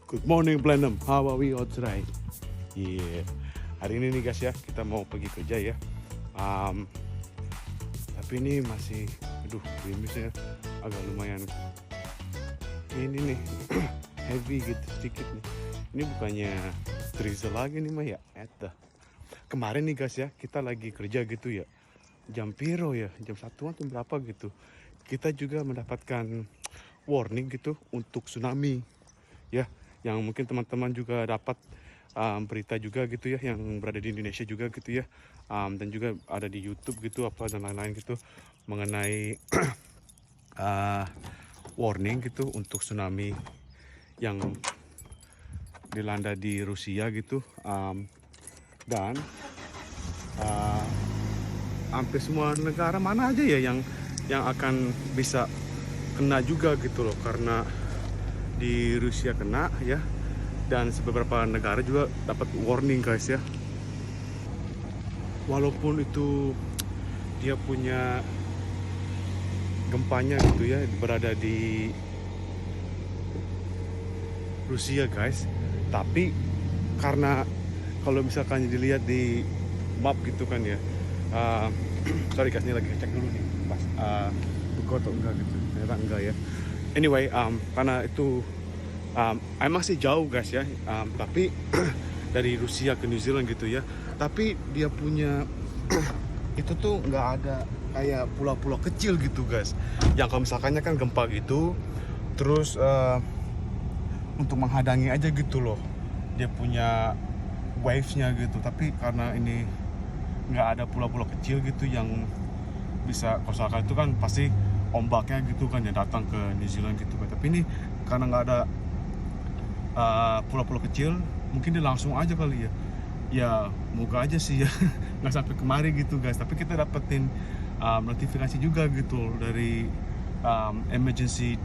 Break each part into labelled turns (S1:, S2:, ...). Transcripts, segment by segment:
S1: Good morning Blenheim, how are we all today? Yeah, hari ini nih guys ya, kita mau pergi kerja ya. Tapi ini masih, gerimisnya agak lumayan. Ini nih, heavy gitu sedikit nih. Ini bukannya drizzle lagi nih mah ya, Kemarin nih guys ya, kita lagi kerja gitu ya. Jam piro ya, jam 1 atau berapa gitu. Kita juga mendapatkan warning gitu untuk tsunami ya. Yang mungkin teman-teman juga dapat berita juga gitu ya, yang berada di Indonesia juga gitu ya, dan juga ada di YouTube gitu apa dan lain-lain gitu mengenai warning gitu untuk tsunami yang dilanda di Rusia gitu, dan hampir semua negara mana aja ya yang akan bisa kena juga gitu loh, karena di Rusia kena ya, dan beberapa negara juga dapat warning guys ya. Walaupun itu dia punya gempanya gitu ya berada di Rusia guys, tapi karena kalau misalkan dilihat di map gitu kan ya, sorry guys, ini lagi cek dulu nih pas buka atau enggak gitu, ternyata enggak ya. Anyway, karena itu emang sih jauh guys ya, tapi dari Rusia ke New Zealand gitu ya, tapi dia punya itu tuh nggak ada kayak pulau-pulau kecil gitu guys, yang kalau misalkannya kan gempa gitu terus untuk menghadangi aja gitu loh dia punya wavesnya gitu. Tapi karena ini nggak ada pulau-pulau kecil gitu yang bisa, kalau misalkan itu kan pasti ombaknya gitu kan ya datang ke New Zealand gitu kan. Tapi ini karena nggak ada pulau-pulau kecil, mungkin dia langsung aja kali ya. Ya moga aja sih ya nggak sampai kemari gitu guys. Tapi kita dapetin notifikasi juga gitu dari emergency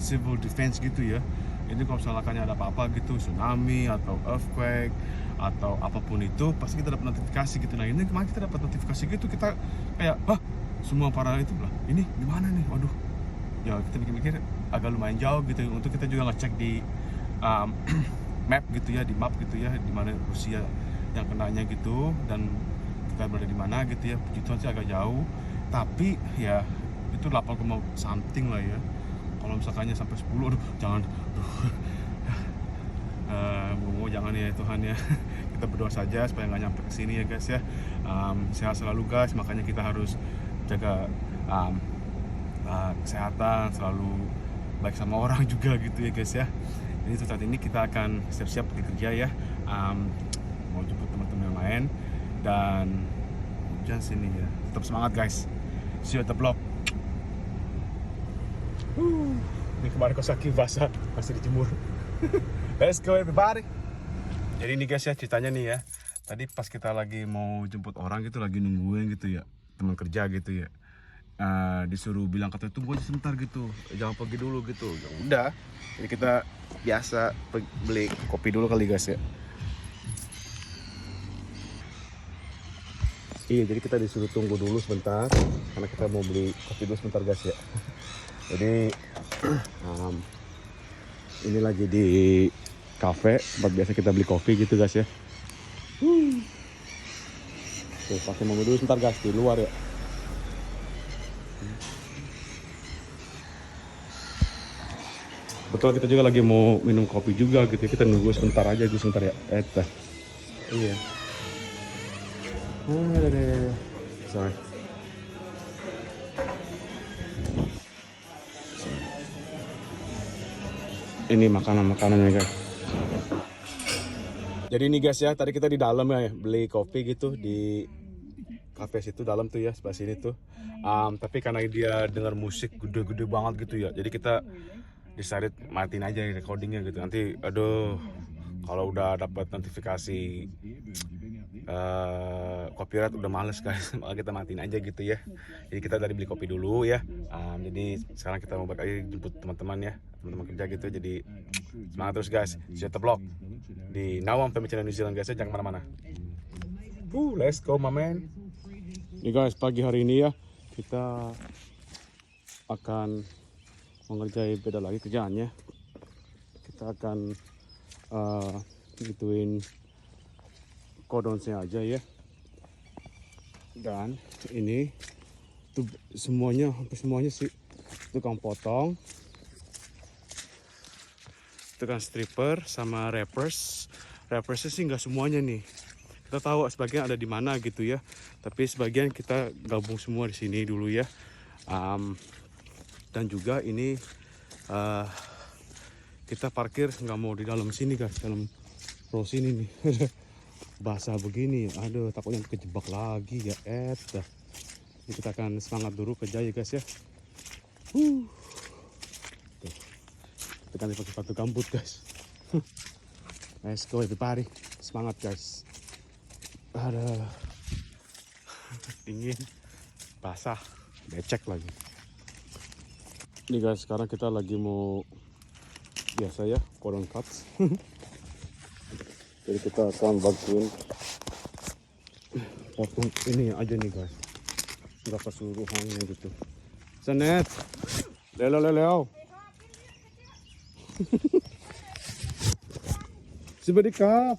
S1: civil defense gitu ya. Ini kalau misalnya ada apa-apa gitu, tsunami atau earthquake atau apapun itu, pasti kita dapat notifikasi gitu. Nah ini kemarin kita dapat notifikasi gitu, kita kayak semua para itu lah, ini gimana nih, waduh. Ya kita mikir-mikir agak lumayan jauh gitu, untuk kita juga ngecek di map gitu ya, di map gitu ya, di mana Rusia yang kenanya gitu, dan kita berada di mana gitu ya. Puji Tuhan sih agak jauh, tapi ya itu 8, something lah ya. Kalau misalkannya sampai 10, jangan, jangan ya Tuhan ya. Kita berdoa saja supaya nggak nyampe ke sini ya guys ya. Sehat selalu guys, makanya kita harus jaga kesehatan, selalu baik sama orang juga gitu ya guys ya. Jadi saat ini kita akan siap-siap pergi kerja ya, mau jemput teman-teman yang lain, dan hujan sini ya. Tetap semangat guys, see you at the block. Ini kemarin kosaki basah, masih dijemur. Let's go everybody. Jadi ini guys ya ceritanya nih ya. Tadi pas kita lagi mau jemput orang gitu, lagi nungguin gitu ya, teman kerja gitu ya, disuruh bilang katanya tunggu aja sebentar gitu, jangan pergi dulu gitu. Ya udah, jadi kita biasa beli kopi dulu kali guys ya. Iya, jadi kita disuruh tunggu dulu sebentar karena kita mau beli kopi dulu sebentar guys ya. Jadi ini lagi di cafe tempat biasa kita beli kopi gitu guys ya. Tuh, pakai mobil dulu sebentar guys di luar ya. Betul, kita juga lagi mau minum kopi juga gitu ya. Kita nunggu sebentar aja gitu, sebentar ya. Iya. Sorry. Ini makanannya guys. Jadi ini guys ya, tadi kita di dalam ya beli kopi gitu di cafe situ dalam tuh ya, sebelah sini tuh. Tapi karena dia dengar musik gede-gede banget gitu ya, jadi kita decided matiin aja recordingnya gitu. Nanti kalau udah dapat notifikasi copyright udah males guys, malah kita matiin aja gitu ya. Jadi kita tadi beli kopi dulu ya. Jadi sekarang kita mau balik lagi jemput teman-teman ya, teman-teman kerja gitu. Jadi semangat terus guys, see you at the block di Nawam Family Channel New Zealand guys ya, jangan kemana-mana. Let's go my man. Nih guys, pagi hari ini ya kita akan mengerjai beda lagi kerjaannya. kita akan gituin kodonsnya aja ya. Dan ini tuh semuanya, hampir semuanya sih tukang potong, tukang stripper sama rappers. Rappersnya sih nggak semuanya nih. Kita tahu sebagian ada di mana gitu ya. Tapi sebagian kita gabung semua di sini dulu ya. Dan juga ini kita parkir nggak mau di dalam sini guys, dalam row sini nih. Basah begini, aduh takutnya kejebak lagi ya. Dah. Jadi kita akan semangat dulu kerja ya guys ya. Tuh. Kita kan pakai sepatu gambut guys. Let's go everybody, semangat guys. Ada dingin, basah, becek lagi. Ini guys, sekarang kita lagi mau biasa ya, cordon cuts. Jadi kita akan bantuin potong ini aja nih guys, nggak keseluruhannya gitu. Senet, leo. Sebedikap.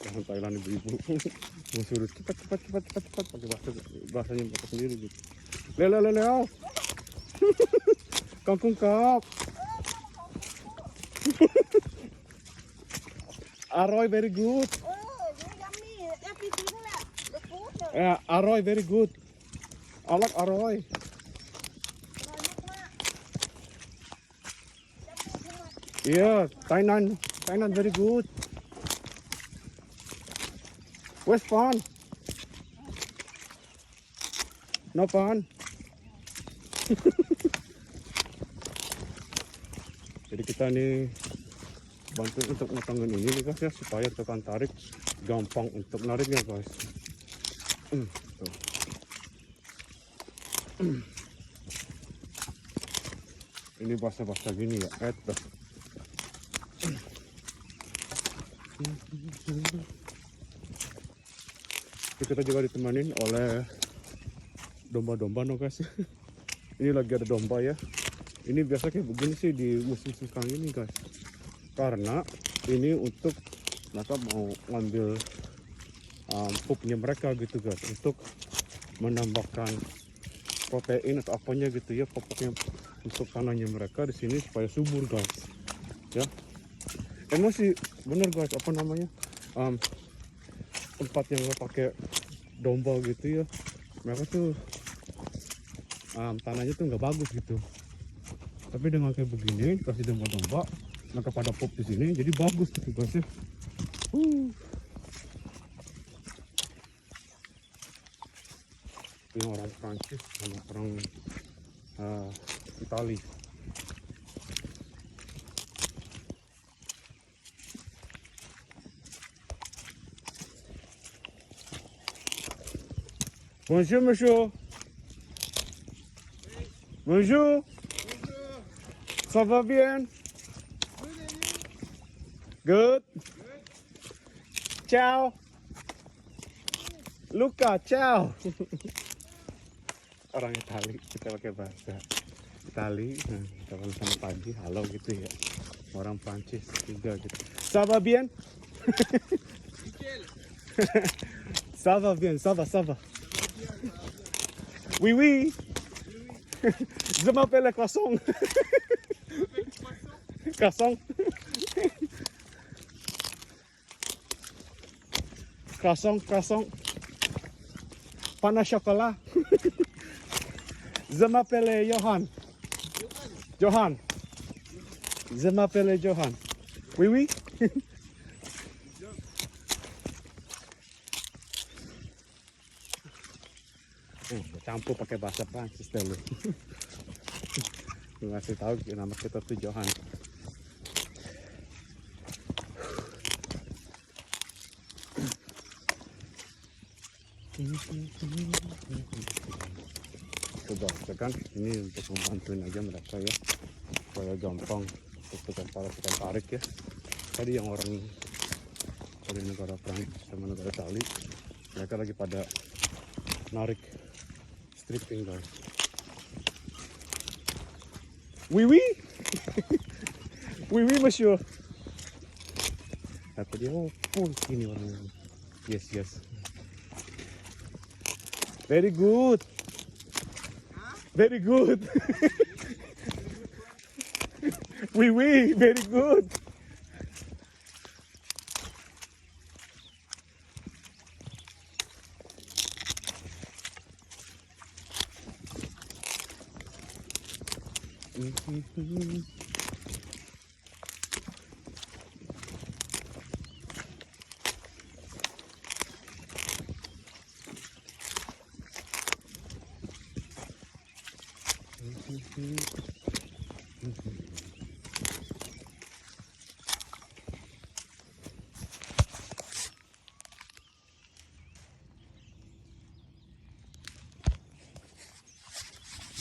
S1: Jangan Thailand ibu-ibu. Mau suruh cepat pakai bahasanya mereka sendiri gitu. Leo. Kangkung kap. Aroy very good.
S2: Oh, yummy. Everything lah. The food.
S1: Yeah, Aroy very good. I like Aroy. Yeah, Thailand very good. Where's fun? No fun. Jadi kita nih bantu untuk matangin ini nih guys ya, supaya tekan tarik gampang untuk nariknya guys. Tuh. Ini basah-basah gini ya, kita juga ditemanin oleh domba-domba no guys. Ini lagi ada domba ya. Ini biasa kayak begini sih di musim sekarang ini guys. Karena ini untuk mereka mau ngambil pupnya mereka gitu guys, untuk menambahkan protein atau apanya gitu ya, pokoknya untuk tanahnya mereka di sini supaya subur guys. Ya. Emang sih bener guys, apa namanya, tempat yang nggak pakai domba gitu ya, mereka tuh tanahnya tuh nggak bagus gitu. Tapi dengan kayak begini kasih domba-domba, mereka pada pop di sini jadi bagus gitu guys ya. Ini orang Prancis sama orang Itali. Bonjour monsieur. Bonjour. Ça va bien? Good. Ciao. Luca, ciao. Orang Itali, kita pakai bahasa Itali. Nah, kita sama pagi, halo gitu ya. Orang Prancis juga gitu. Ça va bien? Ça va bien, ça va. Oui. Je m'appelle Croissant. Croissant. Pain au chocolat. Je m'appelle Johan. Je m'appelle Johan. Oui. Campur pakai bahasa Prancis dulu. Ngasih tahu nama kita tuh Johan. Coba kan ini untuk membantuin aja mereka ya, supaya gampang untuk tekan tarik ya. Tadi yang orang dari negara Prancis sama negara Itali, mereka lagi pada narik stripping guys. Oui, oui. Oui, oui, monsieur. Apa dia? Oh, ini orangnya. Yes, yes. Very good. Very good. Oui, oui, very good.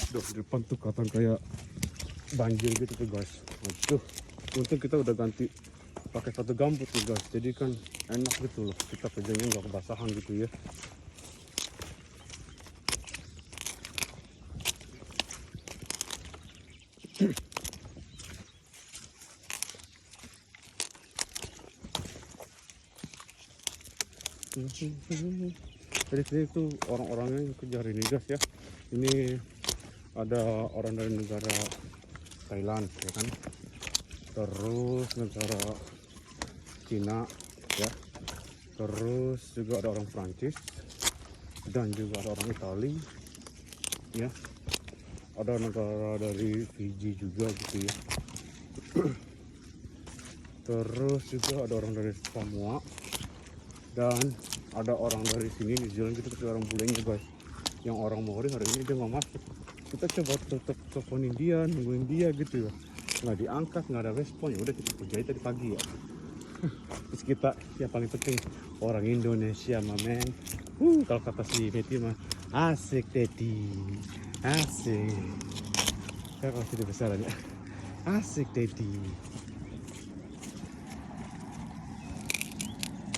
S1: Duh, di depan tuh kelihatan kayak banjir gitu tuh guys. Aduh, untung kita udah ganti pakai satu gambut tuh guys. Jadi kan enak gitu loh. Kita kerjanya nggak kebasahan gitu ya. Jadi sini tuh orang-orangnya yang kejar ini guys ya. Ini ada orang dari negara Thailand ya kan, terus negara Cina ya, terus juga ada orang Prancis dan juga ada orang Itali ya, ada negara dari Fiji juga gitu ya. Terus juga ada orang dari Samoa dan ada orang dari sini New Zealand gitu, tapi orang bulenya guys. Yang orang Maori hari ini dia nggak masuk. Kita coba tetap teleponin dia, nungguin dia gitu ya, nggak diangkat, nggak ada respon. Ya udah kita kerjain tadi pagi ya. Terus kita yang paling penting orang Indonesia mamen. Kalau kata si Meti mah asik Dedi, asik. Kayak kalau sudah besaran ya, asik Dedi.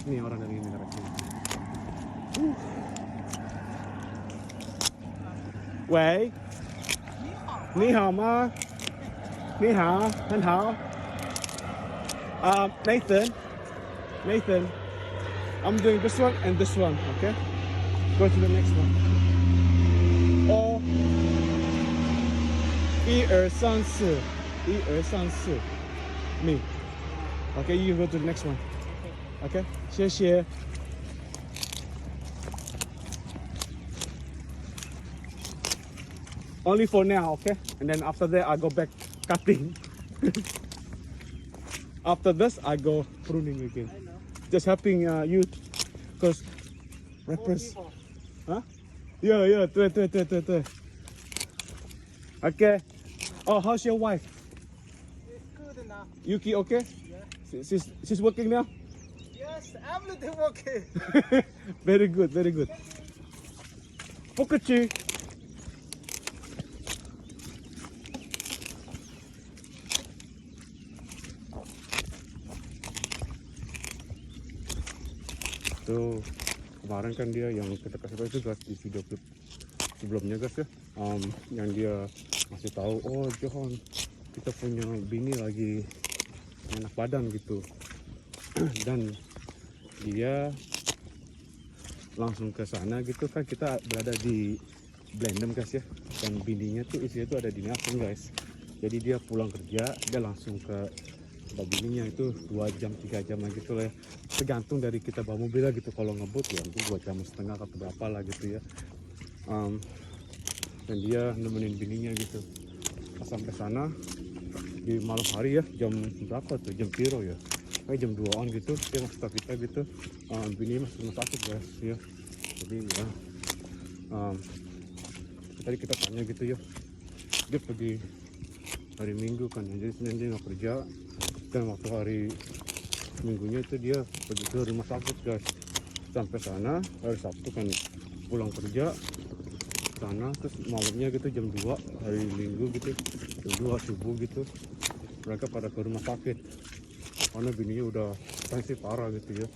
S1: Ini orang dari negara Cina. Wei, ni hao ma? Ni hao,很好. Nathan, I'm doing this one and this one, okay? Go to the next one. Oh, 1、2、3、4，1、2、3、4，me. Okay, you go to the next one. Okay, 谢谢。Only for now, okay? And then after that, I go back cutting. After this, I go pruning again.
S3: I know.
S1: Just helping you, cause rappers. Huh? Yeah, 对。Okay. Oh, how's your wife?
S3: It's good now.
S1: Yuki, okay?
S3: Yeah.
S1: She's working now.
S3: Yes, everything okay.
S1: Very good. Pokuchi. Tuh, kemarin kan dia yang kita kasih tahu itu guys di video clip sebelumnya guys ya, yang dia masih tahu, oh Johan, kita punya bini lagi enak badan gitu. Dan dia langsung ke sana gitu kan, kita berada di Blenheim guys ya, dan bininya tuh isinya tuh ada di Nelson guys. Jadi dia pulang kerja, dia langsung ke tempat bininya itu 2 jam 3 jam gitu lah ya, tergantung dari kita bawa mobil lah gitu. Kalau ngebut ya mungkin 2 jam setengah atau berapa lah gitu ya. Dan dia nemenin bininya gitu sampai sana di malam hari ya, jam berapa tuh, jam piro ya, kayak jam 2-an gitu dia masuk ke kita gitu. Bini masih rumah sakit guys ya. Jadi ya tadi kita tanya gitu ya, dia pergi hari Minggu kan, jadi Senin dia nggak kerja, dan waktu hari Minggunya itu dia pergi ke rumah sakit guys. Sampai sana hari Sabtu kan pulang kerja sana, terus malamnya gitu jam 2 hari Minggu gitu, jam 2 subuh gitu mereka pada ke rumah sakit karena bininya udah tensi parah gitu ya,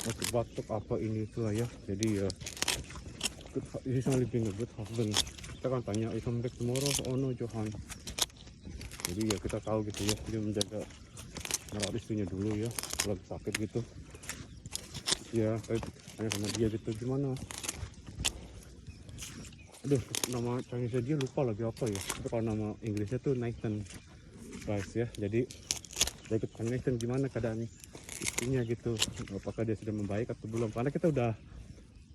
S1: masih batuk apa ini itu lah ya. Jadi ya he's only being a good husband. Kita kan tanya, is come back tomorrow? Oh no Johan, Jadi ya kita tahu gitu ya, dia menjaga merawat istrinya dulu ya, kalau sakit gitu. Ya, saya tanya sama dia gitu, gimana? Aduh, nama Chinese dia lupa lagi apa ya. Tapi kalau nama Inggrisnya tuh Nathan, guys ya. Jadi saya ikut tanya Nathan gimana keadaan istrinya gitu, apakah dia sudah membaik atau belum? Karena kita udah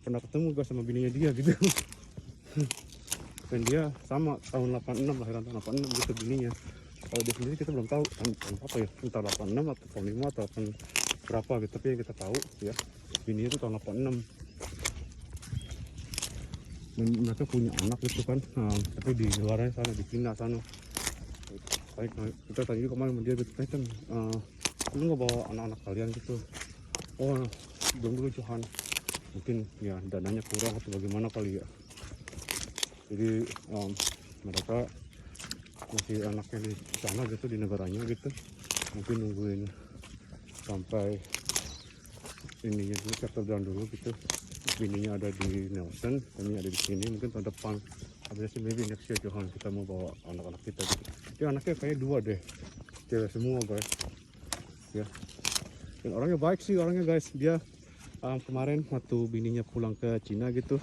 S1: pernah ketemu guys sama bininya dia gitu. Dan dia sama tahun 86, lahiran tahun 86 gitu bininya. Kalau dia sendiri kita belum tahu tahun apa ya, entah 86 atau tahun 5 atau tahun berapa gitu. Tapi yang kita tahu ya, bininya itu tahun 86. Dan mereka punya anak gitu kan, tapi di luarnya sana, di Cina sana. Kita tanya juga kemarin sama dia gitu, kan lu nggak bawa anak-anak kalian gitu? Oh, belum dulu Johan, mungkin ya dananya kurang atau bagaimana kali ya. Jadi mereka masih anaknya di sana gitu, di negaranya gitu, mungkin nungguin sampai ininya dulu, chapter down dulu gitu. Bininya ada di Nelson, kami ada di sini, mungkin tahun depan. Habis itu maybe next year Johan kita mau bawa anak-anak kita gitu. Dia anaknya kayaknya 2 deh, cewek semua guys ya. Dan orangnya baik sih orangnya guys. Dia kemarin waktu bininya pulang ke Cina gitu,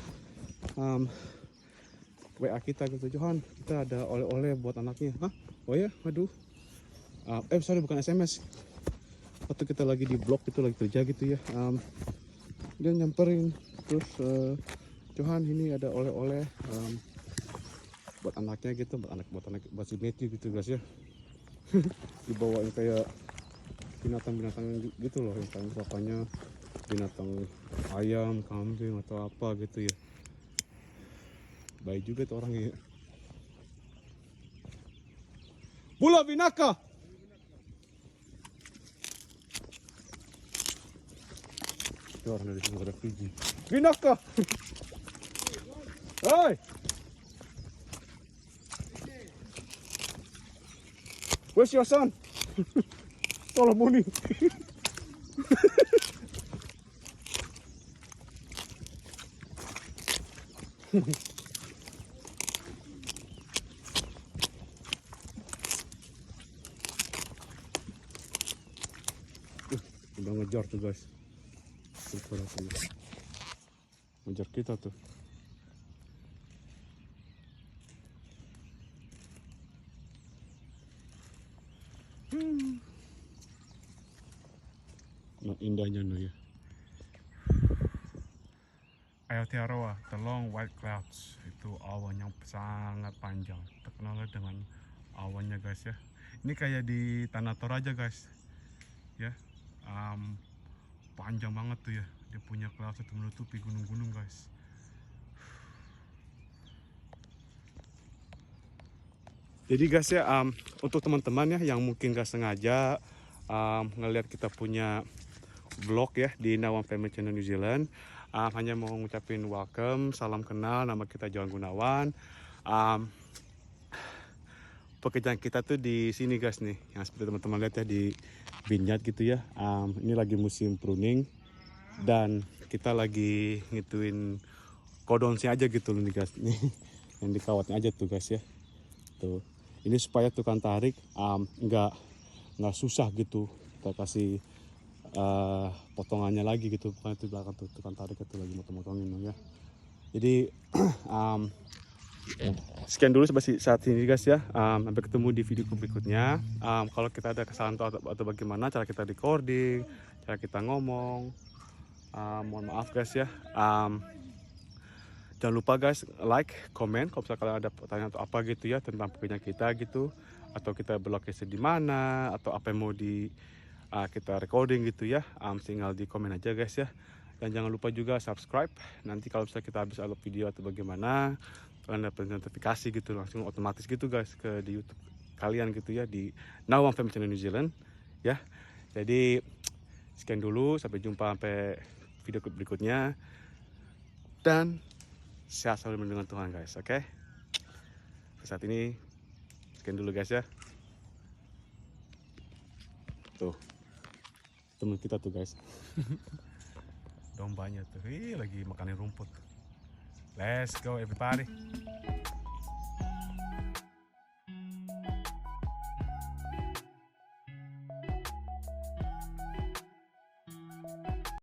S1: WA kita gitu, Johan kita ada oleh-oleh buat anaknya. Hah? Oh ya, aduh, sorry bukan SMS. Waktu kita lagi di blog itu lagi kerja gitu ya, dia nyamperin terus, Johan ini ada oleh-oleh buat anaknya gitu, buat si Matthew gitu guys ya. Dibawain kayak binatang-binatang gitu loh, yang paling bapaknya binatang ayam, kambing atau apa gitu ya. Baik juga tuh orangnya. Bula binaka. Itu orang dari negara Fiji. Binaka. Hai. Where's your son? Solomoni. Udah ngejar tuh guys. Ngejar kita tuh. Nah, indahnya no ya. Aotearoa, the long white clouds, itu awan yang sangat panjang, terkenal dengan awannya guys ya. Ini kayak di Tanah Toraja guys ya, panjang banget tuh ya, dia punya clouds itu menutupi gunung-gunung guys. Jadi guys ya, untuk teman-teman ya yang mungkin gak sengaja ngelihat kita punya vlog ya di Nawam Family Channel New Zealand, hanya mau ngucapin welcome, salam kenal, nama kita Johan Gunawan. Pekerjaan kita tuh di sini guys nih, yang seperti teman-teman lihat ya di vineyard gitu ya. Ini lagi musim pruning dan kita lagi ngituin kodonsnya aja gitu loh nih guys nih, yang dikawatnya aja tuh guys ya. Tuh, ini supaya tukang tarik nggak susah gitu, kita kasih potongannya lagi gitu, bukan itu belakang tuh tukang tarik itu lagi motong-motongin ya. Jadi sekian dulu sampai saat ini guys ya, sampai ketemu di video berikutnya. Kalau kita ada kesalahan atau bagaimana cara kita recording, cara kita ngomong, mohon maaf guys ya. Jangan lupa guys like, komen kalau misalnya kalian ada pertanyaan atau apa gitu ya tentang pekerjaan kita gitu, atau kita berlokasi di mana, atau apa yang mau kita recording gitu ya, tinggal di komen aja guys ya. Dan jangan lupa juga subscribe, nanti kalau misalnya kita habis upload video atau bagaimana, kalian dapat notifikasi gitu langsung otomatis gitu guys ke di YouTube kalian gitu ya, di Nawam Family Channel New Zealand ya. Jadi sekian dulu, sampai jumpa sampai video berikutnya, dan sehat selalu dengan Tuhan guys, oke? Saat ini sekian dulu guys ya. Tuh temen kita tuh guys. Dombanya tuh lagi makanin rumput. Let's go everybody.